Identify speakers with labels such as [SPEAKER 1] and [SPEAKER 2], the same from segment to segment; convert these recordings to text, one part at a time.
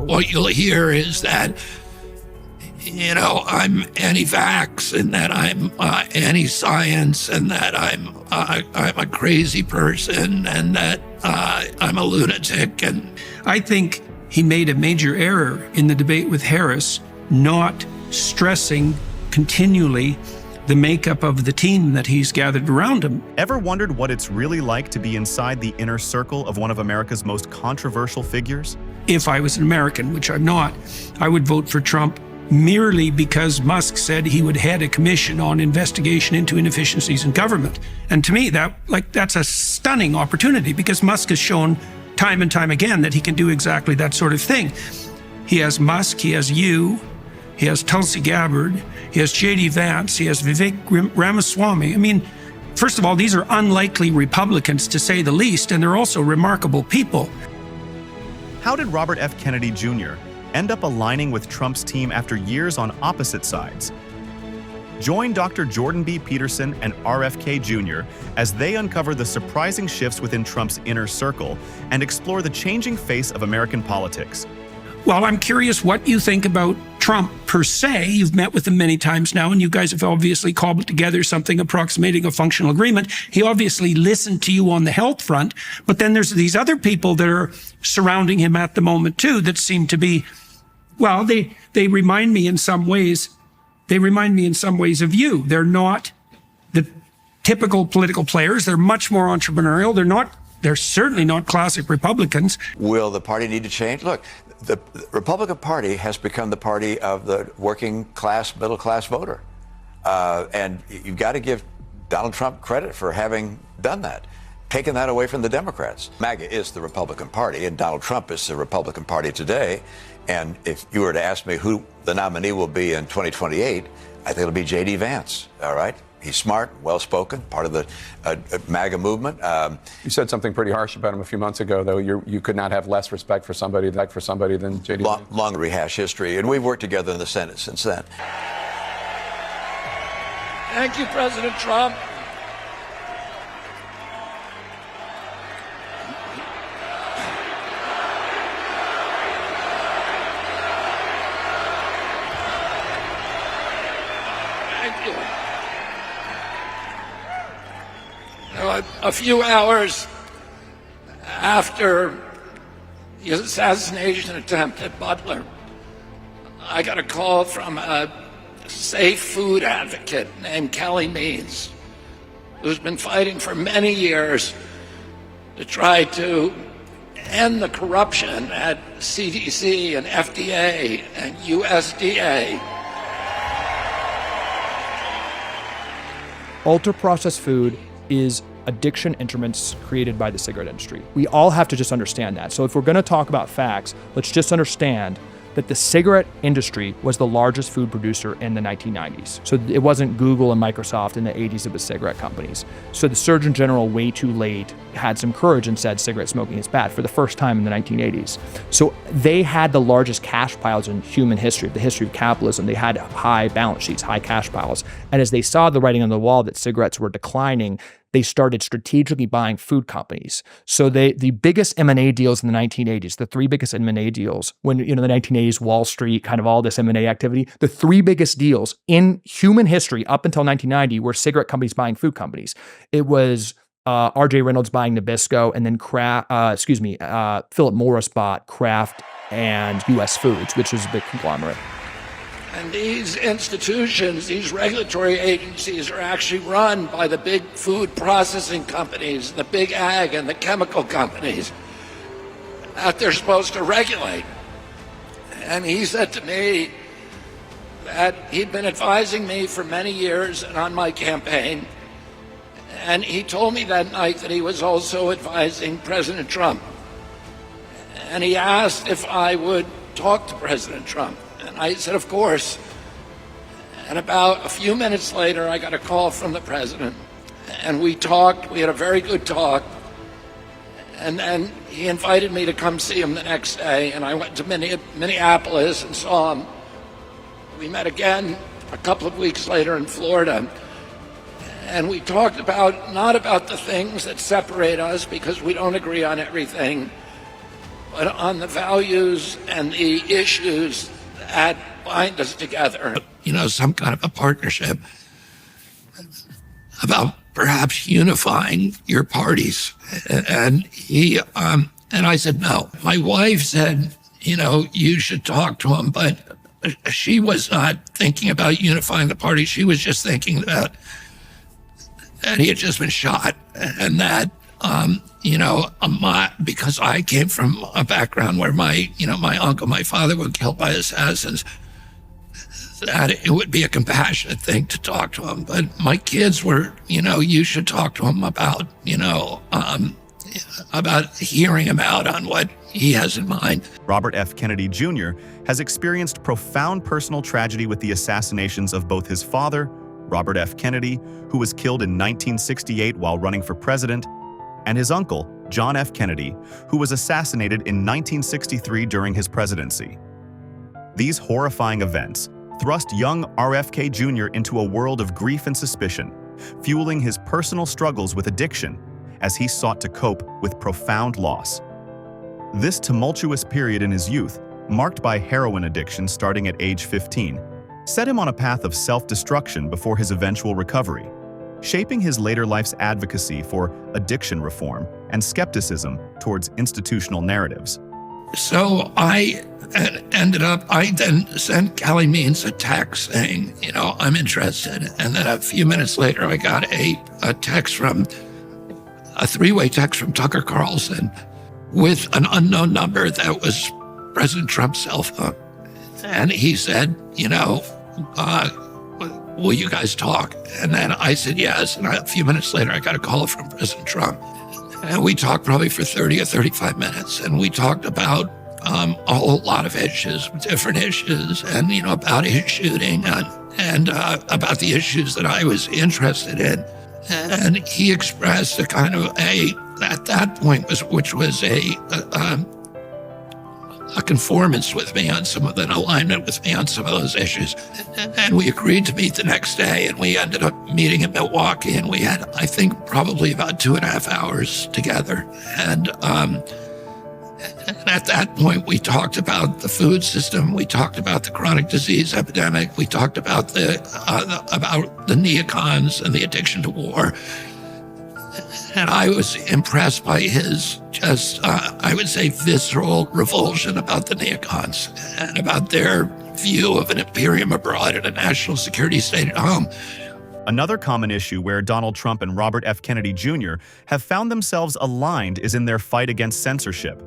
[SPEAKER 1] what you'll hear is that, I'm anti-vax and that I'm anti-science and that I'm a crazy person and that I'm a lunatic. And
[SPEAKER 2] I think he made a major error in the debate with Harris, not stressing continually the makeup of the team that he's gathered around him.
[SPEAKER 3] Ever wondered what it's really like to be inside the inner circle of one of America's most controversial figures?
[SPEAKER 2] If I was an American, which I'm not, I would vote for Trump merely because Musk said he would head a commission on investigation into inefficiencies in government. And to me, that's a stunning opportunity, because Musk has shown time and time again that he can do exactly that sort of thing. He has Musk, he has you, he has Tulsi Gabbard, he has J.D. Vance, he has Vivek Ramaswamy. I mean, first of all, these are unlikely Republicans, to say the least, and they're also remarkable people.
[SPEAKER 3] How did Robert F. Kennedy Jr. end up aligning with Trump's team after years on opposite sides? Join Dr. Jordan B. Peterson and RFK Jr. as they uncover the surprising shifts within Trump's inner circle and explore the changing face of American politics.
[SPEAKER 2] Well, I'm curious what you think about Trump per se. You've met with him many times now, and you guys have obviously cobbled together something approximating a functional agreement. He obviously listened to you on the health front, but then there's these other people that are surrounding him at the moment too that seem to be, well, they remind me in some ways of you. They're not the typical political players. They're much more entrepreneurial. They're certainly not classic Republicans.
[SPEAKER 4] Will the party need to change? Look, the Republican Party has become the party of the working class, middle class voter. And you've got to give Donald Trump credit for having done that, taken that away from the Democrats. MAGA is the Republican Party, and Donald Trump is the Republican Party today. And if you were to ask me who the nominee will be in 2028, I think it'll be J.D. Vance, all right? He's smart, well-spoken, part of the MAGA movement.
[SPEAKER 5] You said something pretty harsh about him a few months ago, though. You could not have less respect for somebody than J.D. Vance.
[SPEAKER 4] Long rehash history, and we've worked together in the Senate since then.
[SPEAKER 1] thank you, President Trump. Thank you. A few hours after the assassination attempt at Butler, I got a call from a safe food advocate named Kelly Means, who's been fighting for many years to try to end the corruption at CDC and FDA and USDA.
[SPEAKER 6] Ultra-processed food is addiction instruments created by the cigarette industry. We all have to just understand that. So if we're going to talk about facts, let's just understand that the cigarette industry was the largest food producer in the 1990s. So it wasn't Google and Microsoft in the 80s, it was cigarette companies. So the Surgeon General, way too late, had some courage and said cigarette smoking is bad for the first time in the 1980s. So they had the largest cash piles in human history, the history of capitalism. They had high balance sheets, high cash piles. And as they saw the writing on the wall that cigarettes were declining, they started strategically buying food companies. So the biggest M&A deals in the 1980s, the three biggest M&A deals, when, the 1980s, Wall Street, kind of all this M&A activity, the three biggest deals in human history up until 1990 were cigarette companies buying food companies. It was R.J. Reynolds buying Nabisco, and then Philip Morris bought Kraft and U.S. Foods, which was a big conglomerate.
[SPEAKER 1] And these institutions, these regulatory agencies, are actually run by the big food processing companies, the big ag and the chemical companies that they're supposed to regulate. And he said to me that he'd been advising me for many years and on my campaign. And he told me that night that he was also advising President Trump. And he asked if I would talk to President Trump. And I said, of course. And about a few minutes later, I got a call from the president. And we talked. We had a very good talk. And then he invited me to come see him the next day. And I went to Minneapolis and saw him. We met again a couple of weeks later in Florida. And we talked not about the things that separate us, because we don't agree on everything, but on the values and the issues that bind us together. Some kind of a partnership about perhaps unifying your parties. And I said, no. My wife said, you should talk to him, but she was not thinking about unifying the party. She was just thinking that he had just been shot, and that, because I came from a background where my uncle, my father were killed by assassins, that it would be a compassionate thing to talk to him. But my kids were, you should talk to him about hearing him out on what he has in mind.
[SPEAKER 3] Robert F. Kennedy Jr. has experienced profound personal tragedy with the assassinations of both his father, Robert F. Kennedy, who was killed in 1968 while running for president, and his uncle, John F. Kennedy, who was assassinated in 1963 during his presidency. These horrifying events thrust young RFK Jr. into a world of grief and suspicion, fueling his personal struggles with addiction as he sought to cope with profound loss. This tumultuous period in his youth, marked by heroin addiction starting at age 15, set him on a path of self-destruction before his eventual recovery, shaping his later life's advocacy for addiction reform and skepticism towards institutional narratives.
[SPEAKER 1] So I then sent Callie Means a text saying, I'm interested. And then a few minutes later, I got a three-way text from Tucker Carlson with an unknown number that was President Trump's cell phone. And he said, will you guys talk? And then I said yes. And a few minutes later, I got a call from President Trump. And we talked probably for 30 or 35 minutes. And we talked about a whole lot of issues, different issues, and, about his shooting and about the issues that I was interested in. And he expressed a kind of at that point, which was a conformance with me on an alignment with me on some of those issues. And we agreed to meet the next day, and we ended up meeting in Milwaukee, and we had, I think, probably about 2.5 hours together. And at that point, we talked about the food system. We talked about the chronic disease epidemic. We talked about the neocons and the addiction to war. And I was impressed by his I would say, visceral revulsion about the neocons and about their view of an imperium abroad and a national security state at home.
[SPEAKER 3] Another common issue where Donald Trump and Robert F. Kennedy Jr. have found themselves aligned is in their fight against censorship.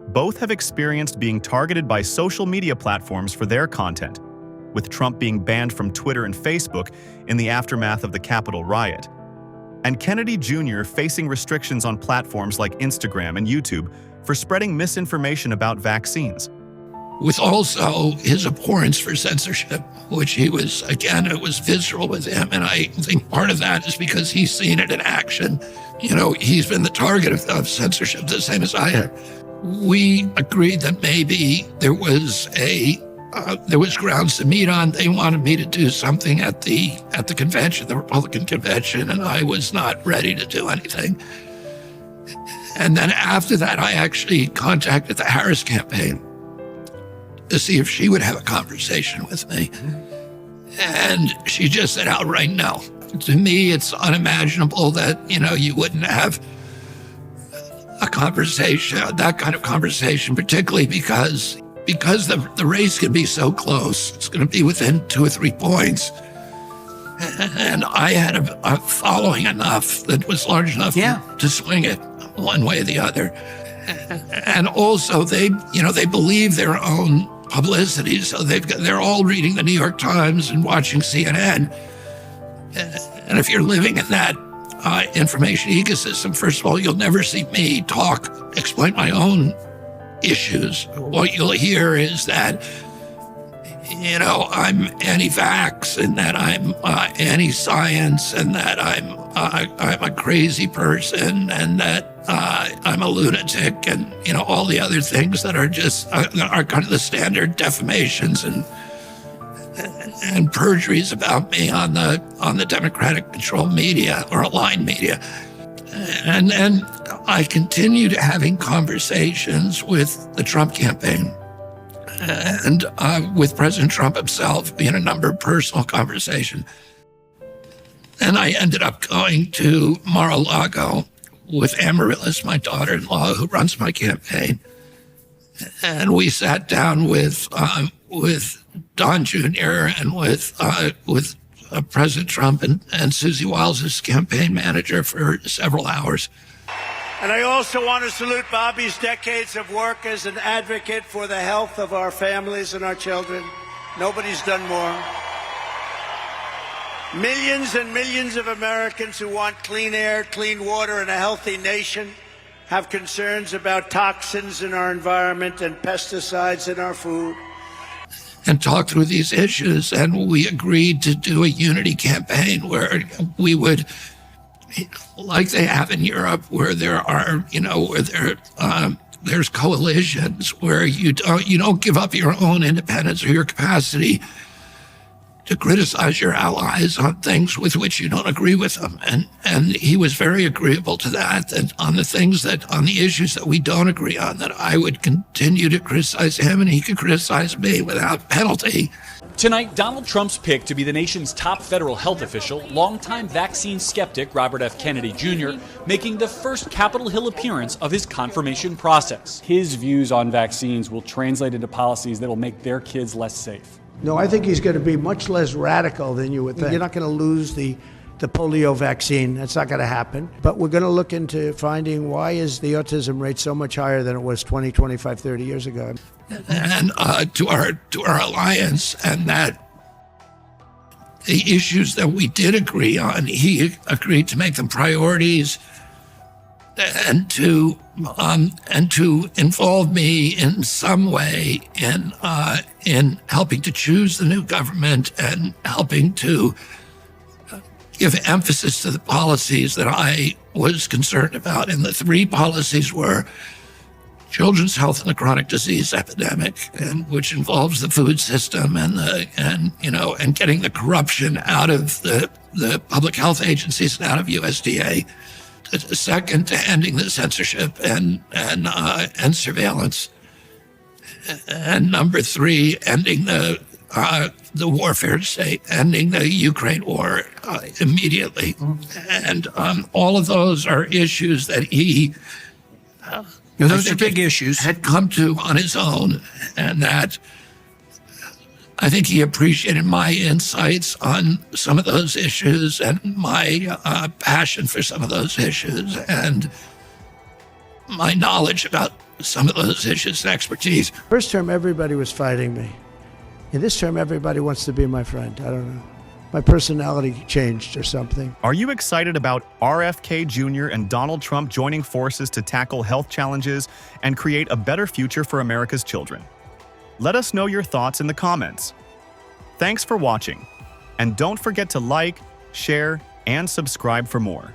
[SPEAKER 3] Both have experienced being targeted by social media platforms for their content, with Trump being banned from Twitter and Facebook in the aftermath of the Capitol riot, and Kennedy Jr. facing restrictions on platforms like Instagram and YouTube for spreading misinformation about vaccines.
[SPEAKER 1] With also his abhorrence for censorship, which he was, again, it was visceral with him. And I think part of that is because he's seen it in action. He's been the target of censorship the same as I have. We agreed that maybe there was grounds to meet on. They wanted me to do something at the convention, the Republican convention, and I was not ready to do anything. And then after that, I actually contacted the Harris campaign to see if she would have a conversation with me. And she just said outright no. To me, it's unimaginable that, you wouldn't have a conversation, that kind of conversation, particularly because the race can be so close. It's going to be within 2 or 3 points. And I had a following enough that was large enough to swing it one way or the other. And also they believe their own publicity. So they're all reading the New York Times and watching CNN. And if you're living in that information ecosystem, first of all, you'll never see me explain my own issues. What you'll hear is that, I'm anti-vax and that I'm anti-science and that I'm a crazy person and that I'm a lunatic and, all the other things that are just are kind of the standard defamations and perjuries about me on the Democratic controlled media or aligned media. And I continued having conversations with the Trump campaign and with President Trump himself, in a number of personal conversations. And I ended up going to Mar-a-Lago with Amaryllis, my daughter-in-law, who runs my campaign. And we sat down with Don Jr. and with President Trump and Susie Wiles, his campaign manager, for several hours.
[SPEAKER 7] And I also want to salute Bobby's decades of work as an advocate for the health of our families and our children. Nobody's done more. Millions and millions of Americans who want clean air, clean water, and a healthy nation have concerns about toxins in our environment and pesticides in our food.
[SPEAKER 1] And talk through these issues, and we agreed to do a unity campaign where we would, like they have in Europe, where there are, there's coalitions where you don't give up your own independence or your capacity to criticize your allies on things with which you don't agree with them. And he was very agreeable to that, and on the issues that we don't agree on, that I would continue to criticize him and he could criticize me without penalty.
[SPEAKER 8] Tonight, Donald Trump's pick to be the nation's top federal health official, longtime vaccine skeptic Robert F. Kennedy Jr., making the first Capitol Hill appearance of his confirmation process.
[SPEAKER 9] His views on vaccines will translate into policies that will make their kids less safe.
[SPEAKER 7] No, I think he's going to be much less radical than you would think. You're not going to lose the polio vaccine. That's not going to happen. But we're going to look into finding why is the autism rate so much higher than it was 20, 25, 30 years ago.
[SPEAKER 1] And to our alliance, and that the issues that we did agree on, he agreed to make them priorities and to involve me in some way in helping to choose the new government and helping to give emphasis to the policies that I was concerned about. And the three policies were children's health and the chronic disease epidemic, and which involves the food system and getting the corruption out of the public health agencies and out of USDA. Second, to ending the censorship and surveillance. And number three, ending the warfare state, ending the Ukraine war immediately. And all of those are issues that he
[SPEAKER 2] those are big issues,
[SPEAKER 1] had come to on his own, and that I think he appreciated my insights on some of those issues and my passion for some of those issues and my knowledge about some of those issues and expertise.
[SPEAKER 7] First term, everybody was fighting me. In this term, everybody wants to be my friend. I don't know. My personality changed or something.
[SPEAKER 3] Are you excited about RFK Jr. and Donald Trump joining forces to tackle health challenges and create a better future for America's children? Let us know your thoughts in the comments. Thanks for watching, and don't forget to like, share, and subscribe for more.